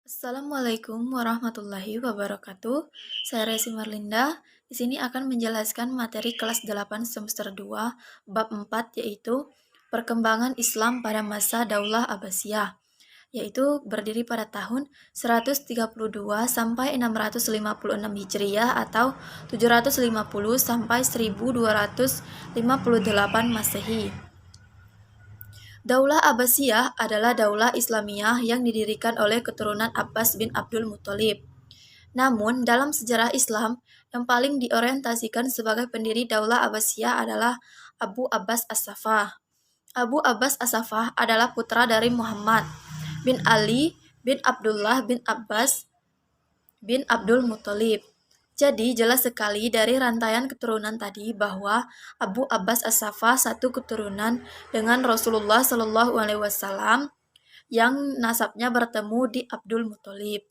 Assalamualaikum warahmatullahi wabarakatuh. Saya Resi Marlinda. Di sini akan menjelaskan materi kelas 8 semester 2 bab 4 yaitu perkembangan Islam pada masa Daulah Abbasiyah, yaitu berdiri pada tahun 132 sampai 656 Hijriah atau 750 sampai 1258 Masehi. Daulah Abbasiyah adalah daulah Islamiyah yang didirikan oleh keturunan Abbas bin Abdul Muthalib. Namun, dalam sejarah Islam, yang paling diorientasikan sebagai pendiri Daulah Abbasiyah adalah Abu Abbas As-Saffah. Abu Abbas As-Saffah adalah putra dari Muhammad bin Ali bin Abdullah bin Abbas bin Abdul Muthalib. Jadi jelas sekali dari rantaian keturunan tadi bahwa Abu Abbas As-Saffah satu keturunan dengan Rasulullah Shallallahu Alaihi Wasallam yang nasabnya bertemu di Abdul Muthalib.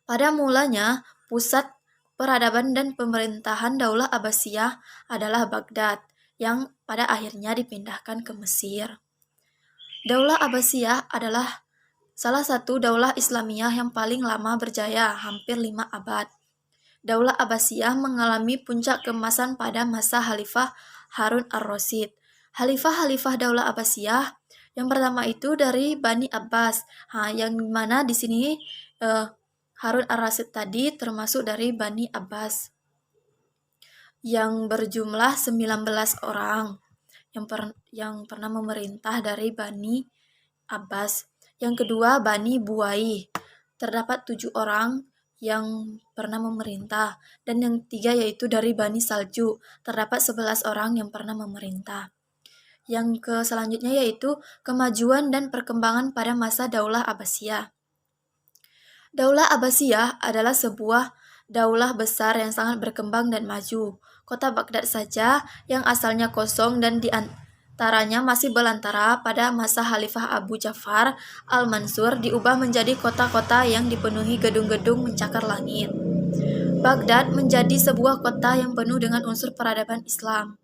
Pada mulanya, pusat peradaban dan pemerintahan Daulah Abbasiyah adalah Baghdad, yang pada akhirnya dipindahkan ke Mesir. Daulah Abbasiyah adalah salah satu daulah Islamiyah yang paling lama berjaya, hampir 5 abad. Daulah Abbasiyah mengalami puncak keemasan pada masa Khalifah Harun ar-Rasyid. Khalifah-khalifah Daulah Abbasiyah yang pertama itu dari Bani Abbas. Yang mana di sini Harun ar-Rasyid tadi termasuk dari Bani Abbas yang berjumlah 19 orang yang pernah memerintah dari Bani Abbas. Yang kedua Bani Buai. Terdapat 7 orang yang pernah memerintah, dan yang ketiga yaitu dari Bani Salju, terdapat 11 orang yang pernah memerintah. Yang selanjutnya yaitu kemajuan dan perkembangan pada masa Daulah Abbasiyah. Daulah Abbasiyah adalah sebuah daulah besar yang sangat berkembang dan maju. Kota Baghdad saja yang asalnya kosong dan di antaranya masih belantara pada masa Khalifah Abu Ja'far al-Mansur diubah menjadi kota-kota yang dipenuhi gedung-gedung mencakar langit. Baghdad menjadi sebuah kota yang penuh dengan unsur peradaban Islam.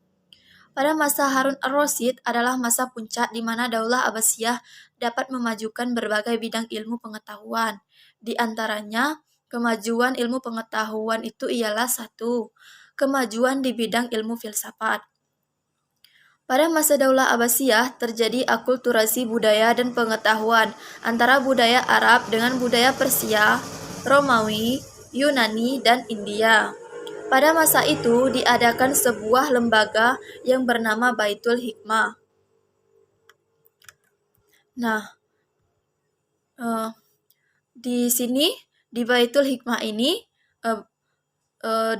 Pada masa Harun ar-Rasyid adalah masa puncak di mana Daulah Abbasiyah dapat memajukan berbagai bidang ilmu pengetahuan. Di antaranya, kemajuan ilmu pengetahuan itu ialah 1. Kemajuan di bidang ilmu filsafat. Pada masa Daulah Abbasiyah terjadi akulturasi budaya dan pengetahuan antara budaya Arab dengan budaya Persia, Romawi, Yunani, dan India. Pada masa itu diadakan sebuah lembaga yang bernama Baitul Hikmah. Nah, di sini di Baitul Hikmah ini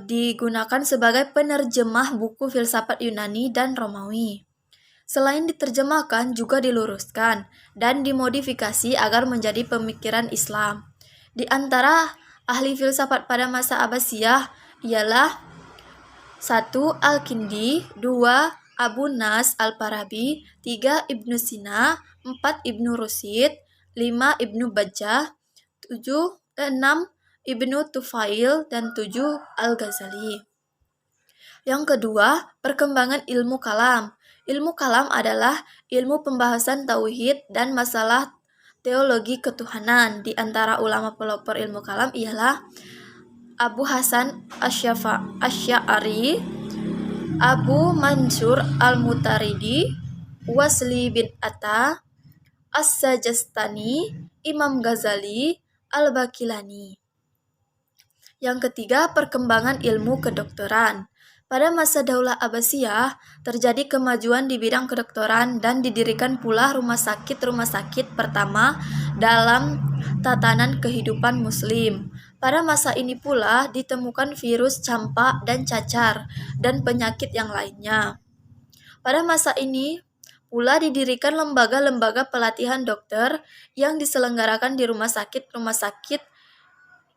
digunakan sebagai penerjemah buku filsafat Yunani dan Romawi. Selain diterjemahkan, juga diluruskan dan dimodifikasi agar menjadi pemikiran Islam. Di antara ahli filsafat pada masa Abbasiyah ialah 1. Al-Kindi, 2. Abu Nas Al-Farabi, 3. Ibnu Sina, 4. Ibnu Rusyid, 5. Ibnu Bajjah, 6. Ibnu Tufail, dan 7. Al-Ghazali. Yang kedua, perkembangan ilmu kalam. Ilmu kalam adalah ilmu pembahasan tauhid dan masalah teologi ketuhanan. Di antara ulama pelopor ilmu kalam ialah Abu Hasan Asy'ari, Abu Mansur Al-Mutaridi, Wasli bin Atta, As-Sajastani, Imam Ghazali, Al-Baqilani. Yang ketiga, perkembangan ilmu kedokteran. Pada masa Daulah Abbasiyah, terjadi kemajuan di bidang kedokteran dan didirikan pula rumah sakit pertama dalam tatanan kehidupan Muslim. Pada masa ini pula ditemukan virus campak dan cacar dan penyakit yang lainnya. Pada masa ini pula didirikan lembaga-lembaga pelatihan dokter yang diselenggarakan di rumah sakit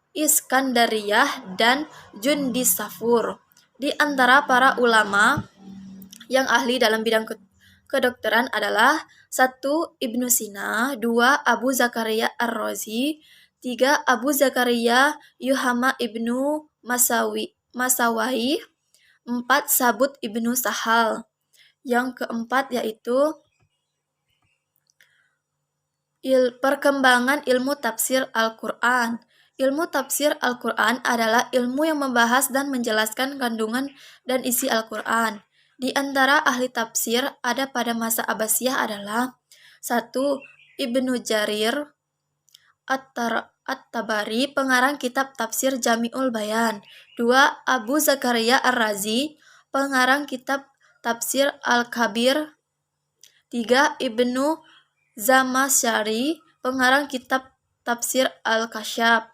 Iskandariyah dan Jundisafur. Di antara para ulama yang ahli dalam bidang kedokteran adalah 1. Ibnu Sina, 2. Abu Zakaria Ar-Razi, 3. Abu Zakaria Yuhama Ibnu Masawahi, 4. Sabut Ibnu Sahal. Yang keempat yaitu Perkembangan ilmu tafsir Al-Quran. Ilmu tafsir Al-Quran adalah ilmu yang membahas dan menjelaskan kandungan dan isi Al-Quran. Di antara ahli tafsir ada pada masa Abbasiyah adalah 1. Ibnu Jarir At-Tabari, pengarang kitab tafsir Jami'ul Bayan. 2. Abu Zakaria Ar-Razi, pengarang kitab tafsir Al-Kabir. 3. Ibnu Zamasyari, pengarang kitab tafsir Al-Kasyaf.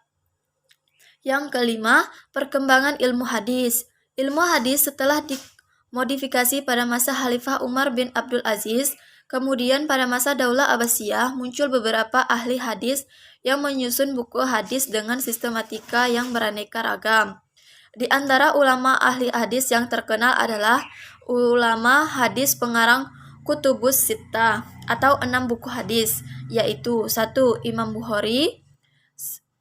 Yang kelima, perkembangan ilmu hadis. Ilmu hadis setelah dimodifikasi pada masa Khalifah Umar bin Abdul Aziz, kemudian pada masa Daulah Abbasiyah muncul beberapa ahli hadis yang menyusun buku hadis dengan sistematika yang beraneka ragam. Di antara ulama ahli hadis yang terkenal adalah ulama hadis pengarang Kutubus Sittah atau 6 buku hadis, yaitu 1. Imam Bukhari,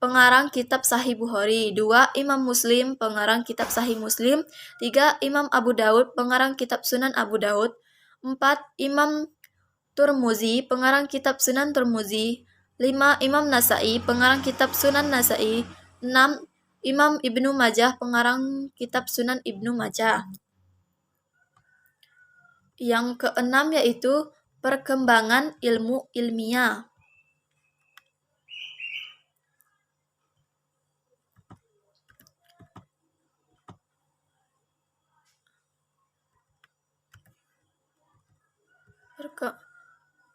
pengarang kitab Sahih Bukhari. 2. Imam Muslim, pengarang kitab Sahih Muslim. 3. Imam Abu Daud, pengarang kitab Sunan Abu Daud. 4. Imam Turmuzi, pengarang kitab Sunan Turmuzi. 5. Imam Nasai, pengarang kitab Sunan Nasai. 6. Imam Ibnu Majah, pengarang kitab Sunan Ibnu Majah. Yang keenam yaitu perkembangan ilmu ilmiah.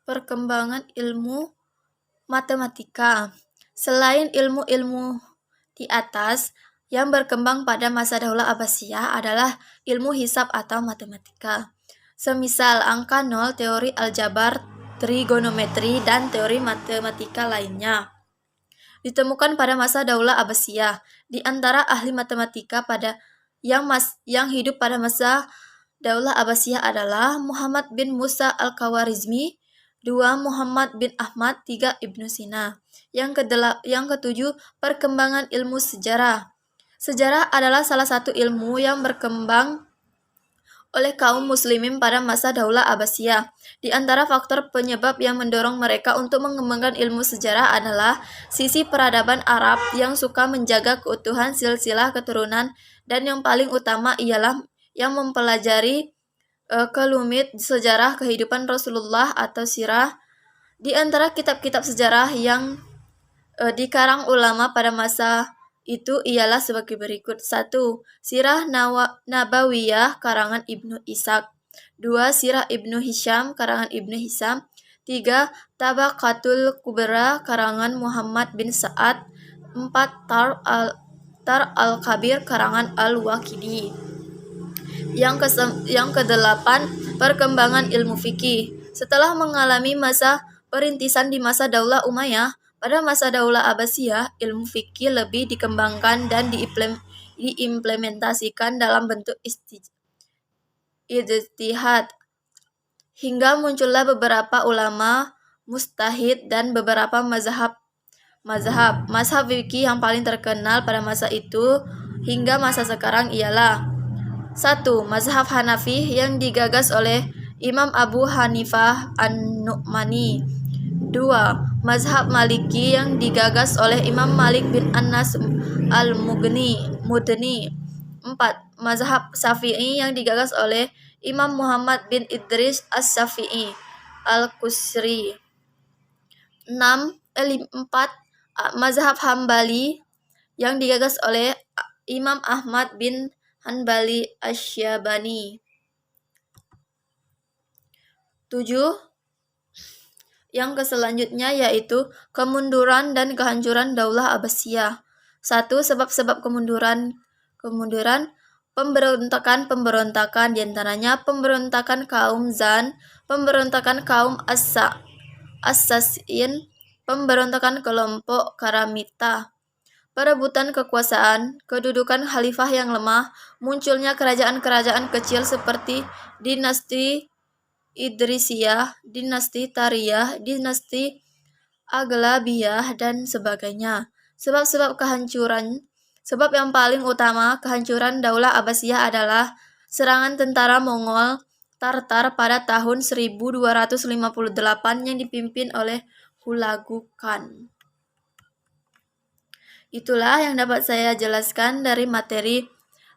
Perkembangan ilmu matematika. Selain ilmu-ilmu di atas, yang berkembang pada masa Daulah Abbasiyah adalah ilmu hisab atau matematika. Semisal angka 0, teori aljabar, trigonometri, dan teori matematika lainnya. Ditemukan pada masa Daulah Abbasiyah. Di antara ahli matematika yang hidup pada masa Daulah Abbasiyah adalah Muhammad bin Musa Al-Khawarizmi. 2. Muhammad bin Ahmad. 3. Ibnu Sina. Yang ketujuh, perkembangan ilmu sejarah. Sejarah adalah salah satu ilmu yang berkembang oleh kaum muslimin pada masa Daulah Abbasiyah. Di antara faktor penyebab yang mendorong mereka untuk mengembangkan ilmu sejarah adalah sisi peradaban Arab yang suka menjaga keutuhan silsilah keturunan, dan yang paling utama ialah yang mempelajari kelumit sejarah kehidupan Rasulullah atau sirah. Di antara kitab-kitab sejarah yang dikarang ulama pada masa itu ialah sebagai berikut. 1. Sirah Nabawiyah karangan Ibnu Ishaq. 2. Sirah Ibnu Hisham karangan Ibnu Hisham. 3. Tabaqatul Kubra karangan Muhammad bin Sa'ad. 4. Tar al-Kabir karangan Al-Waqidi. Yang kedelapan, perkembangan ilmu fikih. Setelah mengalami masa perintisan di masa Daulah Umayyah, pada masa Daulah Abbasiyah, ilmu fikih lebih dikembangkan dan diimplementasikan dalam bentuk ijtihad, hingga muncullah beberapa ulama mujtahid dan beberapa mazhab. Mazhab fikih yang paling terkenal pada masa itu hingga masa sekarang ialah 1. Mazhab Hanafi yang digagas oleh Imam Abu Hanifah An-Nu'mani. 2. Mazhab Maliki yang digagas oleh Imam Malik bin Anas Al-Mudni. 4. Mazhab Syafi'i yang digagas oleh Imam Muhammad bin Idris As-Syafi'i Al-Qusri. 4. Mazhab Hambali yang digagas oleh Imam Ahmad bin Hanbali Asy-Syabani. 7. Yang selanjutnya yaitu kemunduran dan kehancuran Daulah Abbasiyah. 1. Sebab-sebab kemunduran pemberontakan diantaranya pemberontakan kaum Zan, pemberontakan kaum As-Sasin, pemberontakan kelompok Karamita, perebutan kekuasaan, kedudukan khalifah yang lemah, munculnya kerajaan-kerajaan kecil seperti dinasti Idrisiyah, dinasti Tariyah, dinasti Aglabiyah, dan sebagainya. Sebab yang paling utama kehancuran Daulah Abbasiyah adalah serangan tentara Mongol Tartar pada tahun 1258 yang dipimpin oleh Hulagukan. Itulah yang dapat saya jelaskan dari materi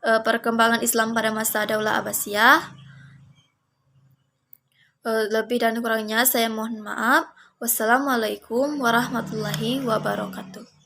perkembangan Islam pada masa Daulah Abbasiyah. Lebih dan kurangnya saya mohon maaf. Wassalamualaikum warahmatullahi wabarakatuh.